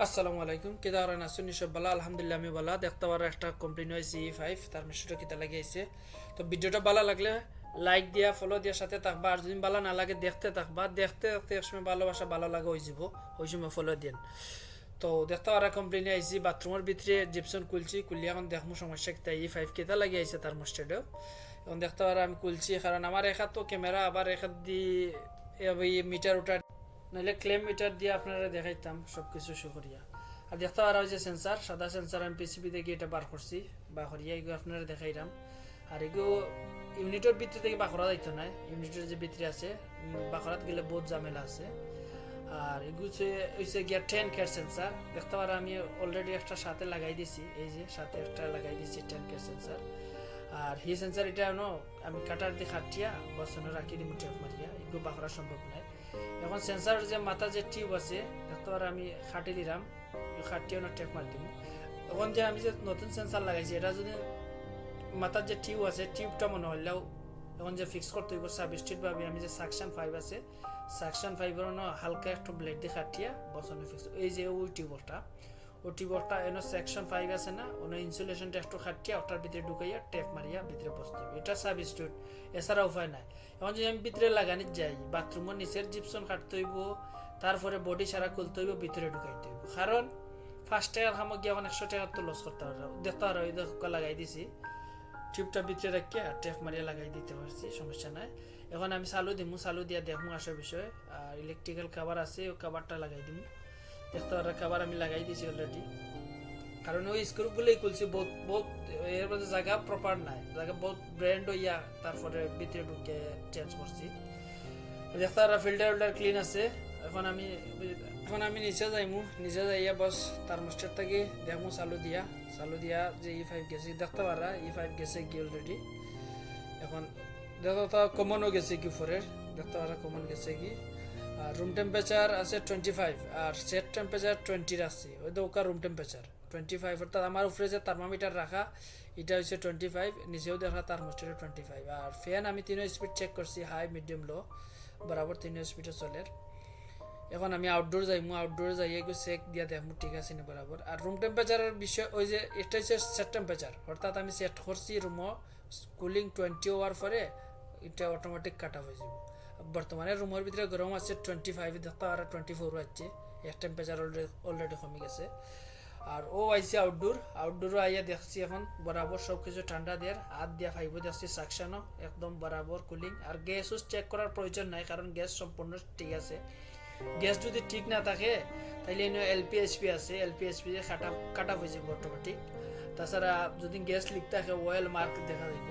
আসসালামু আলাইকুম কেদা আর নাসুন নিশব বালা আলহামদুলিল্লাহ আমি বালা দেখতে পারো একটা কমপ্লেন হয়েছে E5 তার মিষ্টিটা কিতা লাগিয়েছে। তো ভিডিওটা ভালো লাগলে লাইক দিয়া ফলো দিয়া সাথে থাকবা, আর যদি ভালো না লাগে দেখতে থাকবা, দেখতে দেখতে একসময় ভালোবাসা ভালো লাগে হয়ে যাব, ওই সময় ফলো দিন। তো দেখতে পারা কমপ্লেন আইসি বাথরুমের ভিতরে জিপসন খুলছি, খুললি এখন দেখবো সমস্যা কিতা E5 কেতা লাগিয়ে আইছে তার মোস্টেডেও। এখন দেখতে পারা আমি খুলছি কারণ আমার এক হাত তো ক্যামেরা, আবার এক হাত দিয়ে মিটার ওটা নাহলে ক্লেম মিটার দিয়ে আপনারা দেখাইতাম সব কিছু সুকরিয়া। আর দেখতে পারা হয়েছে সেন্সার, সাদা সেন্সার আমি পিসিবি থেকে এটা বার করছি বা করিয়া এগুলো আপনারা দেখাইলাম। আর এগুলো ইউনিটের ভিতরে থেকে বাকরা যাইতো না, ইউনিটের যে ভিতরে আছে বাকরাত গেলে বহুত ঝামেলা আছে। আর এগুলো হচ্ছে গিয়া 10 কেয়ার সেন্সার দেখতে পারা আমি অলরেডি একটা সাথে লাগাই দিছি, এই যে সাথে একটা লাগাই দিছি 10 কেয়ার সেন্সার। আর হি সেন্সার এটা আমি কাটার দিয়ে খাটিয়া বসানো রাখি দিই মুঠে মারিয়া, এগুলো বাকরা সম্ভব নয়। এখন সেন্সার যে মাথা যে টিউব আছে দেখতে পারা আমি খাটি দিলাম, খাটিয়ে না টেপ মার দিব। এখন যে আমি যে নতুন সেন্সার লাগাইছি এটা যদি মাথার যে টিউব আছে টিউবটা মনে হলেও এখন যে ফিক্স করতে হইব সাবস্টিট ভাবে আমি যে সাকশন 5 আছে সাকশন 5 এর হালকা একটু ব্লেড দিয়ে খাটিয়া বসানো ফিক্স, এই যে ওই টিউবটা এনো সেকশন 5 আছে না, ওনো ইনসুলেশনটা একটু খাটিয়া ওটার ভিতরে ঢুকাইয়া টেপ মারিয়া ভিতরে বসতে হবে, এটা সাবস্টিট, এছাড়া উপায় নাই। এখন যদি আমি ভিতরে লাগানি যাই বাথরুমের নিচের জিপসন কাটতে হইব, তারপরে বডি সারা খুলতে হইব, ভিতরে ঢুকাইতে হইব, কারণ 5 টাকার সামগ্রী এখন 100 টাকার তো লস করতে পারবো। দেখতে পারো এই দেখো লাগাই দিছি, টিউবটা ভিতরে রাখিয়া টেপ মারিয়া লাগাই দিতে পারছি, সমস্যা নাই। এখন আমি চালু দিমু, চালু দিয়া দেখমু আসার বিষয়। আর ইলেকট্রিক্যাল কাভার আছে, ওই কাভারটা লাগাই দিমু। দেখতে পারো কাভার আমি লাগাই দিয়েছি অলরেডি, কারণ ওই স্ক্রুগুলোই খুলছি বহুত বহুত, এর মধ্যে জায়গা প্রপার নাই, জায়গা বহুত ব্র্যান্ড হইয়া তারপরে ভিতরে ঢুকে চেঞ্জ করছি। দেখতে পারো ফিল্টার ক্লিন আছে। এখন আমি নিচে যাইমু, নিচে যাইয়া বস থার্মোস্টেট থেকে দেখমু চালু দিয়া যে E5 গেছে, দেখতে পারা E5 গেছে কি অলরেডি। এখন দেখো তো কমনও গেছে কি ফোরের, দেখতে পারা কমন গেছে কি। আর রুম টেম্পারেচার আছে 25 আর সেট টেম্পারেচার 20 আছে, ওই তো ওকা রুম টেম্পারেচার 25, অর্থাৎ আমার উপরে যে থার্মোমিটার রাখা এটা হচ্ছে 25, নিচেও দেখা থার্মোস্টেটে 25। আর ফ্যান আমি 3 স্পিড চেক করছি, হাই মিডিয়াম লো বরাবর 3 স্পিডে চলে। এখন আমি আউটডোর যাইমু, আউটডোর যাইয়ে একটু চেক দিয়া দেখমু ঠিক আছে না বরাবর। আর রুম টেম্পারেচারের বিষয় ওই যে এটা হচ্ছে সেট টেম্পারেচার, অর্থাৎ আমি সেট করছি রুমও কুলিং 20 হওয়ার পরে এটা অটোমেটিক কাট অফ হয়ে যাব। বর্তমানে রুমের ভিতরে গরম আছে 25, দেখতে আর 24 আছে, এর টেম্পারেচার অলরেডি কমে গেছে। আর ও আইসি আউটডোরও আইয়া দেখছি এখন বরাবর সব কিছু ঠান্ডা দেওয়ার হাত দিয়া ফাইভ দেখছি সাকশনও একদম বরাবর কুলিং। আর গ্যাসও চেক করার প্রয়োজন নাই, কারণ গ্যাস সম্পূর্ণ ঠিক আছে। গ্যাস যদি ঠিক না থাকে তাহলে এলপিএসপি আছে, এলপিএসপি কাটা হয়ে যাবে অটোমেটিক। তাছাড়া যদি গ্যাস লিক থাকে অয়েল মার্ক দেখা যাইব।